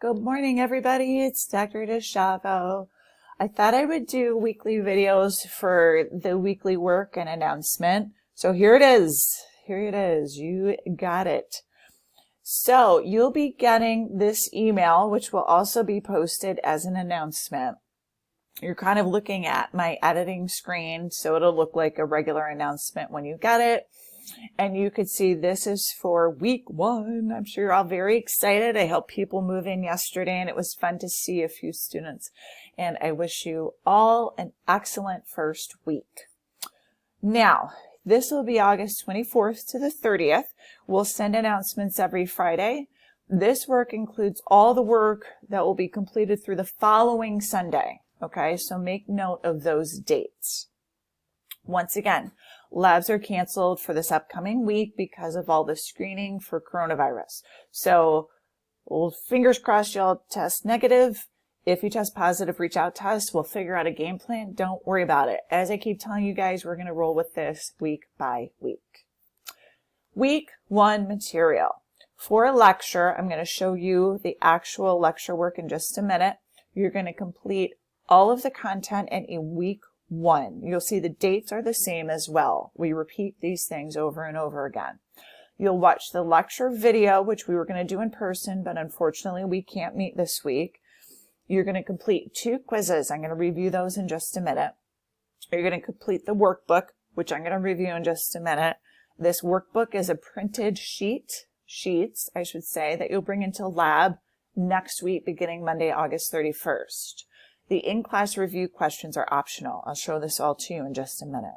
Good morning, everybody. It's Dr. DeShavo. I thought I would do weekly videos for the weekly work and announcement. So here it is. Here it is. You got it. So you'll be getting this email, which will also be posted as an announcement. You're kind of looking at my editing screen, so it'll look like a regular announcement when you get it. And you could see this is for week 1. I'm sure you're all very excited. I helped people move in yesterday, and it was fun to see a few students. And I wish you all an excellent first week. Now, this will be August 24th to the 30th. We'll send announcements every Friday. This work includes all the work that will be completed through the following Sunday. Okay, so make note of those dates. Once again, labs are canceled for this upcoming week because of all the screening for coronavirus. So, well, fingers crossed y'all test negative. If you test positive, reach out to us. We'll figure out a game plan. Don't worry about it. As I keep telling you guys, we're going to roll with this week by week. Week 1 material. For a lecture, I'm going to show you the actual lecture work in just a minute. You're going to complete all of the content in week 1. You'll see the dates are the same as well. We repeat these things over and over again. You'll watch the lecture video, which we were going to do in person, but unfortunately we can't meet this week. You're going to complete 2 quizzes. I'm going to review those in just a minute. You're going to complete the workbook, which I'm going to review in just a minute. This workbook is a printed sheets, I should say, that you'll bring into lab next week, beginning Monday, August 31st. The in-class review questions are optional. I'll show this all to you in just a minute.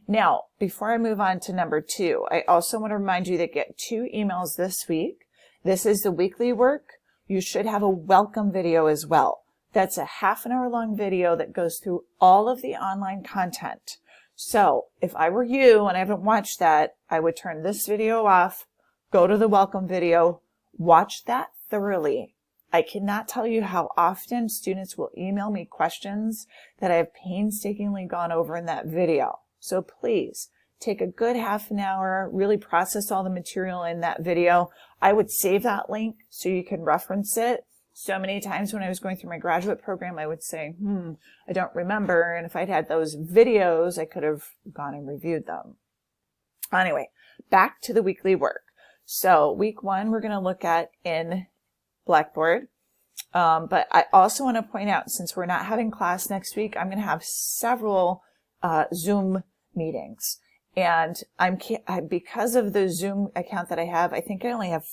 Now, before I move on to number 2, I also want to remind you that get 2 emails this week. This is the weekly work. You should have a welcome video as well. That's a half-an-hour long video that goes through all of the online content. So if I were you and I haven't watched that, I would turn this video off, go to the welcome video, watch that thoroughly. I cannot tell you how often students will email me questions that I have painstakingly gone over in that video. So please take a good half an hour, really process all the material in that video. I would save that link so you can reference it. So many times when I was going through my graduate program, I would say, I don't remember. And if I'd had those videos, I could have gone and reviewed them. Anyway, back to the weekly work. So week 1, we're going to look at in Blackboard. But I also want to point out, since we're not having class next week, I'm going to have several Zoom meetings. And because of the Zoom account that I have, I think I only have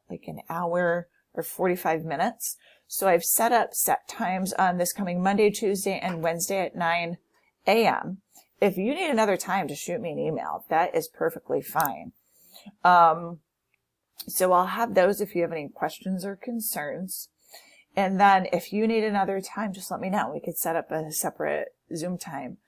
like an hour or 45 minutes. So I've set times on this coming Monday, Tuesday, and Wednesday at 9 a.m. If you need another time to shoot me an email, that is perfectly fine. So I'll have those if you have any questions or concerns. And then if you need another time, just let me know. We could set up a separate Zoom time.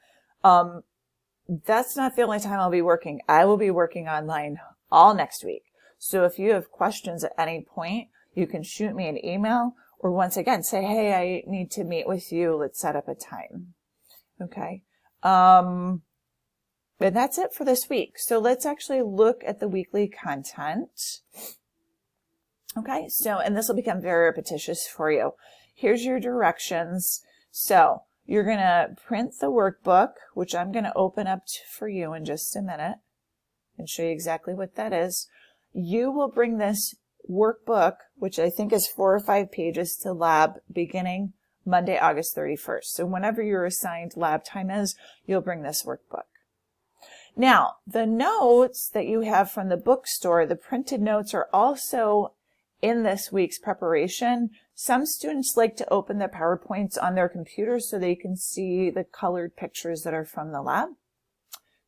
That's not the only time I'll be working. I will be working online all next week. So if you have questions at any point, you can shoot me an email or once again say, hey, I need to meet with you. Let's set up a time. Okay. And that's it for this week. So let's actually look at the weekly content. Okay, so, and this will become very repetitious for you. Here's your directions. So you're going to print the workbook, which I'm going to open up for you in just a minute and show you exactly what that is. You will bring this workbook, which I think is 4 or 5 pages, to lab beginning Monday, August 31st. So whenever your assigned lab time is, you'll bring this workbook. Now, the notes that you have from the bookstore, the printed notes, are also in this week's preparation. Some students like to open the PowerPoints on their computer so they can see the colored pictures that are from the lab.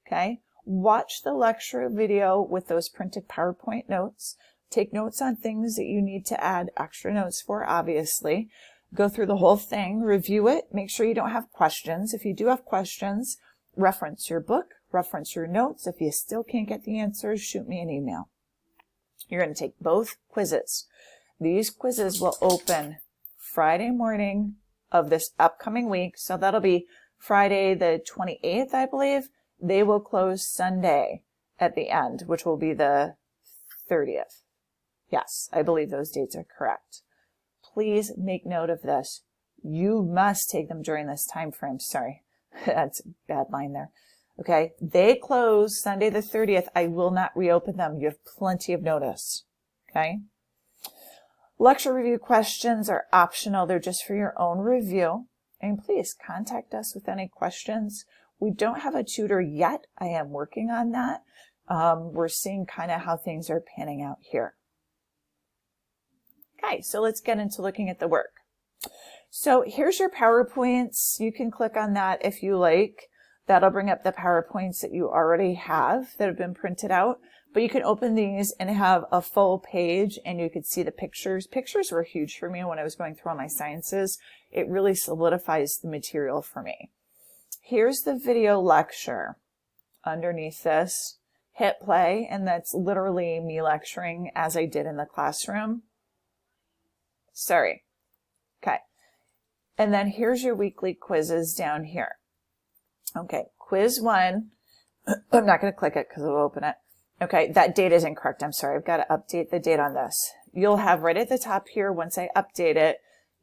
Okay. Watch the lecture video with those printed PowerPoint notes. Take notes on things that you need to add extra notes for, obviously. Go through the whole thing, review it, make sure you don't have questions. If you do have questions, reference your book, reference your notes. If you still can't get the answers, shoot me an email. You're going to take both quizzes. These quizzes will open Friday morning of this upcoming week. So that'll be Friday the 28th, I believe. They will close Sunday at the end, which will be the 30th. Yes, I believe those dates are correct. please make note of this. You must take them during this time frame. Sorry, that's a bad line there. Okay, they close Sunday the 30th. I will not reopen them. You have plenty of notice. Okay. Lecture review questions are optional. They're just for your own review. And please contact us with any questions. We don't have a tutor yet. I am working on that. We're seeing kind of how things are panning out here. Okay, so let's get into looking at the work. So here's your PowerPoints. You can click on that if you like. That'll bring up the PowerPoints that you already have that have been printed out. But you can open these and have a full page and you could see the pictures. Pictures were huge for me when I was going through all my sciences. It really solidifies the material for me. Here's the video lecture underneath this. Hit play, and that's literally me lecturing as I did in the classroom. Sorry. Okay. And then here's your weekly quizzes down here. Okay, quiz 1. I'm not going to click it because it'll open it. Okay, that date is incorrect. I'm sorry. I've got to update the date on this. You'll have right at the top here, once I update it,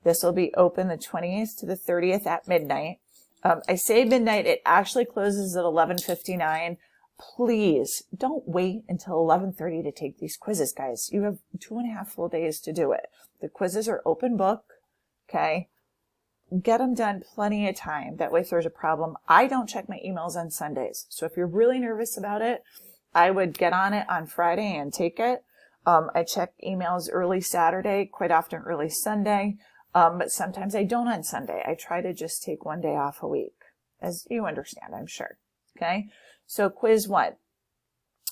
this will be open the 20th to the 30th at midnight. I say midnight. It actually closes at 11:59. Please don't wait until 11:30 to take these quizzes, guys. You have 2.5 full days to do it. The quizzes are open book. Okay. Get them done plenty of time. That way if there's a problem, I don't check my emails on Sundays. So if you're really nervous about it, I would get on it on Friday and take it. I check emails early Saturday, quite often early Sunday. But sometimes I don't on Sunday. I try to just take one day off a week, as you understand, I'm sure. Okay. So quiz 1.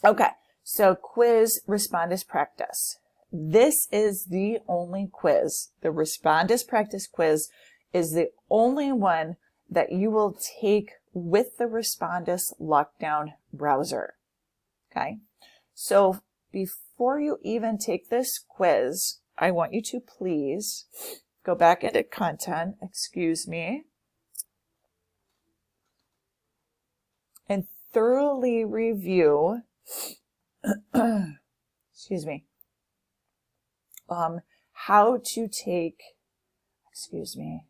Okay. So quiz Respondus practice. This is the only quiz. The Respondus practice quiz is the only one that you will take with the Respondus lockdown browser. Okay. So before you even take this quiz, I want you to please go back into content, excuse me, and thoroughly review, excuse me, how to take, excuse me,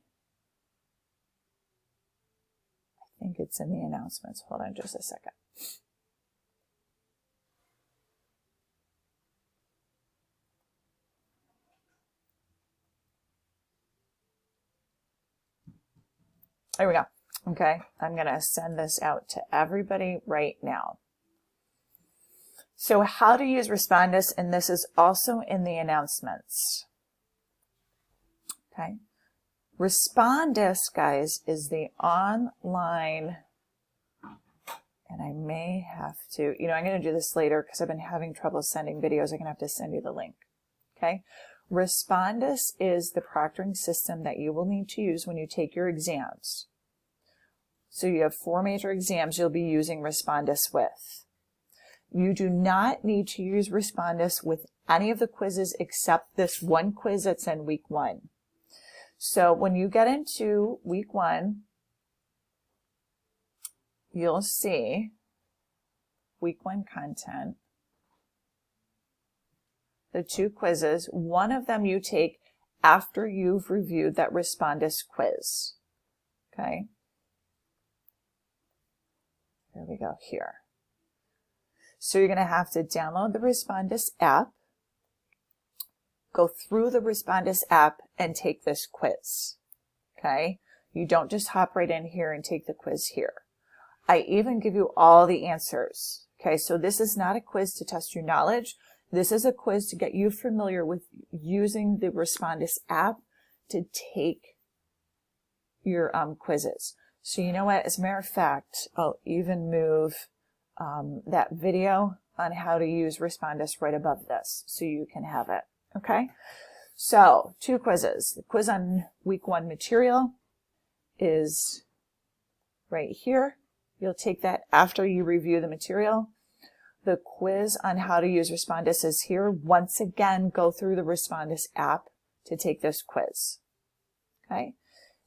I think it's in the announcements. Hold on just a second. There we go. Okay, I'm going to send this out to everybody right now. So how to use Respondus, and this is also in the announcements. Okay. Respondus, guys, is the online, and I may have to, I'm going to do this later because I've been having trouble sending videos. I'm going to have to send you the link. Okay. Respondus is the proctoring system that you will need to use when you take your exams. So you have 4 major exams you'll be using Respondus with. You do not need to use Respondus with any of the quizzes except this one quiz that's in week 1. So when you get into week 1, you'll see week 1 content, the 2 quizzes. One of them you take after you've reviewed that Respondus quiz. Okay. There we go here. So you're going to have to download the Respondus app, go through the Respondus app and take this quiz. Okay. You don't just hop right in here and take the quiz here. I even give you all the answers. Okay. So this is not a quiz to test your knowledge. This is a quiz to get you familiar with using the Respondus app to take your quizzes. So you know what? As a matter of fact, I'll even move that video on how to use Respondus right above this so you can have it. Okay? So 2 quizzes. The quiz on week 1 material is right here. You'll take that after you review the material. The quiz on how to use Respondus is here. Once again, go through the Respondus app to take this quiz. Okay?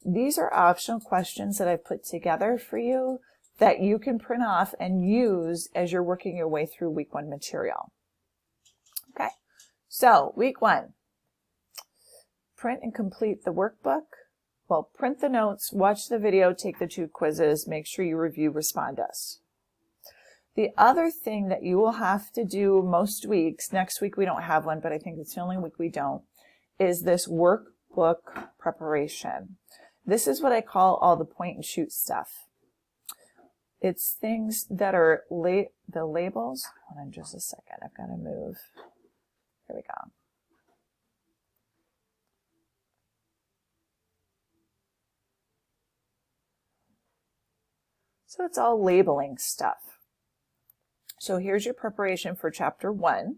These are optional questions that I've put together for you that you can print off and use as you're working your way through week 1 material. Okay, so week 1, print and complete the workbook. Well, print the notes, watch the video, take the 2 quizzes, make sure you review Respondus. The other thing that you will have to do most weeks, next week we don't have one, but I think it's the only week we don't, is this workbook preparation. This is what I call all the point and shoot stuff. It's things that are the labels. Hold on just a second, I've got to move. Here we go. So it's all labeling stuff. So here's your preparation for chapter 1.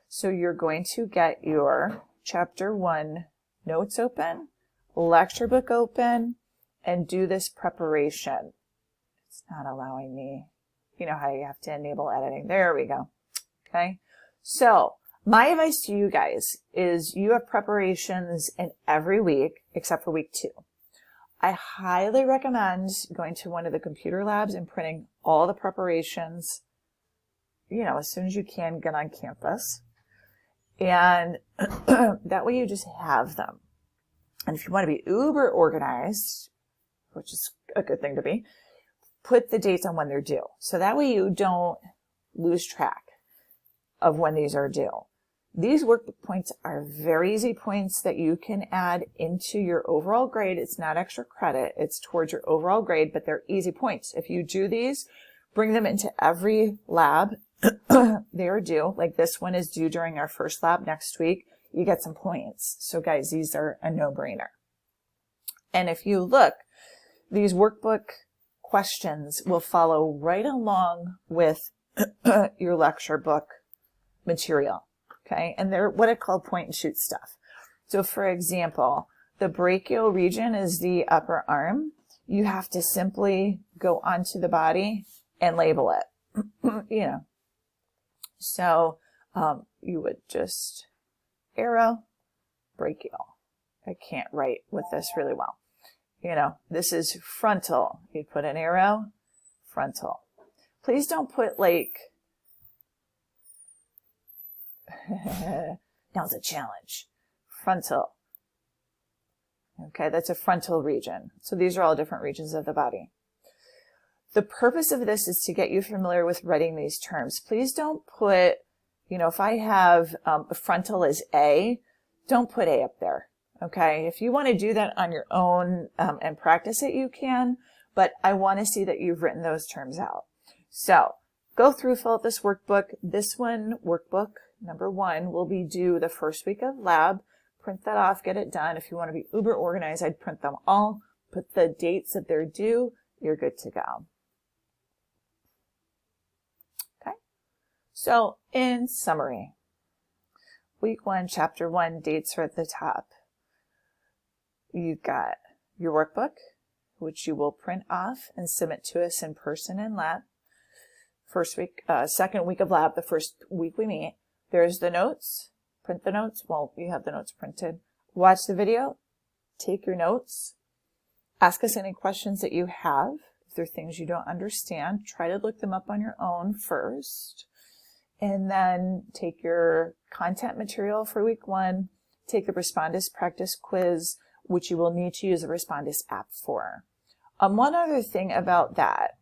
So you're going to get your chapter 1 notes open, lecture book open, and do this preparation. It's not allowing me. You know how you have to enable editing. There we go. Okay. So my advice to you guys is you have preparations in every week except for week 2. I highly recommend going to one of the computer labs and printing all the preparations, you know, as soon as you can get on campus. And that way you just have them. And if you want to be uber organized, which is a good thing to be, put the dates on when they're due. So that way you don't lose track of when these are due. These workbook points are very easy points that you can add into your overall grade. It's not extra credit. It's towards your overall grade, but they're easy points. If you do these, bring them into every lab. They are due. Like this one is due during our first lab next week. You get some points. So guys, these are a no-brainer. And if you look, these workbook questions will follow right along with your lecture book material. Okay, and they're what I call point and shoot stuff. So for example, the brachial region is the upper arm. You have to simply go onto the body and label it, you know. So you would just arrow, brachial. I can't write with this really well. You know, this is frontal. You put an arrow, frontal. Please don't put like, now it's a challenge. Frontal. Okay, that's a frontal region. So these are all different regions of the body. The purpose of this is to get you familiar with writing these terms. Please don't put, you know, if I have frontal as A, don't put A up there. Okay, if you want to do that on your own and practice it, you can, but I want to see that you've written those terms out. So go through, fill out this workbook. This one, workbook number 1, will be due the first week of lab. Print that off, get it done. If you want to be uber organized, I'd print them all, put the dates that they're due, you're good to go. Okay, so in summary, week 1, chapter 1, dates are at the top. You've got your workbook, which you will print off and submit to us in person in lab. First week, second week of lab, the first week we meet. There's the notes. Print the notes. Well, you have the notes printed. Watch the video. Take your notes. Ask us any questions that you have. If there are things you don't understand, try to look them up on your own first. And then take your content material for week 1. Take the Respondus practice quiz, which you will need to use the Respondus app for. One other thing about that,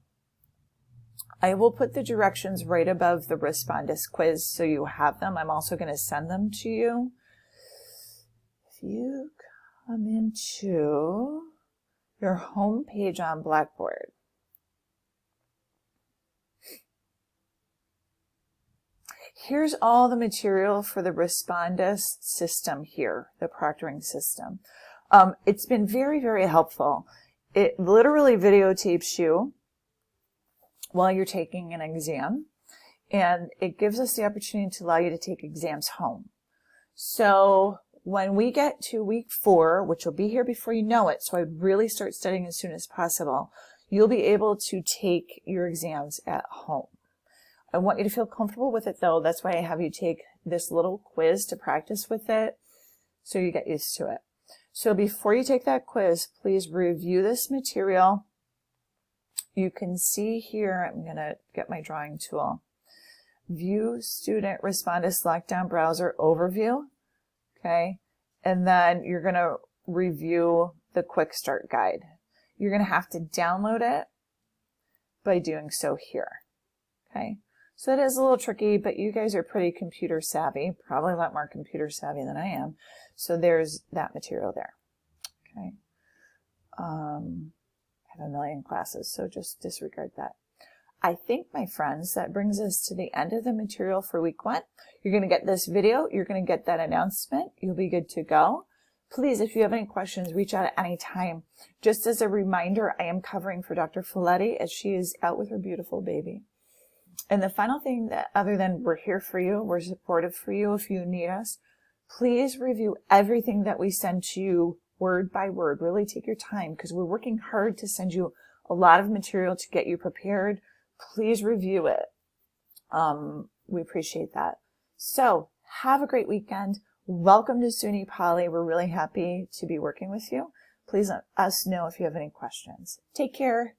I will put the directions right above the Respondus quiz so you have them. I'm also going to send them to you. If you come into your home page on Blackboard, here's all the material for the Respondus system here, the proctoring system. It's been very, very helpful. It literally videotapes you while you're taking an exam, and it gives us the opportunity to allow you to take exams home. So when we get to week 4, which will be here before you know it, so I'd really start studying as soon as possible, you'll be able to take your exams at home. I want you to feel comfortable with it though. That's why I have you take this little quiz to practice with it so you get used to it. So before you take that quiz, please review this material. You can see here, I'm going to get my drawing tool. View Student Respondus Lockdown Browser Overview. Okay. and then you're going to review the quick start guide. You're going to have to download it by doing so here. Okay. So it is a little tricky, but you guys are pretty computer savvy, probably a lot more computer savvy than I am. So there's that material there. Okay. I have a million classes, so just disregard that. I think, my friends, that brings us to the end of the material for week 1. You're going to get this video. You're going to get that announcement. You'll be good to go. Please, if you have any questions, reach out at any time. Just as a reminder, I am covering for Dr. Folletti as she is out with her beautiful baby. And the final thing, that other than we're here for you, we're supportive for you if you need us, please review everything that we send to you word by word. Really take your time because we're working hard to send you a lot of material to get you prepared. Please review it. We appreciate that. So have a great weekend. Welcome to SUNY Poly. We're really happy to be working with you. Please let us know if you have any questions. Take care.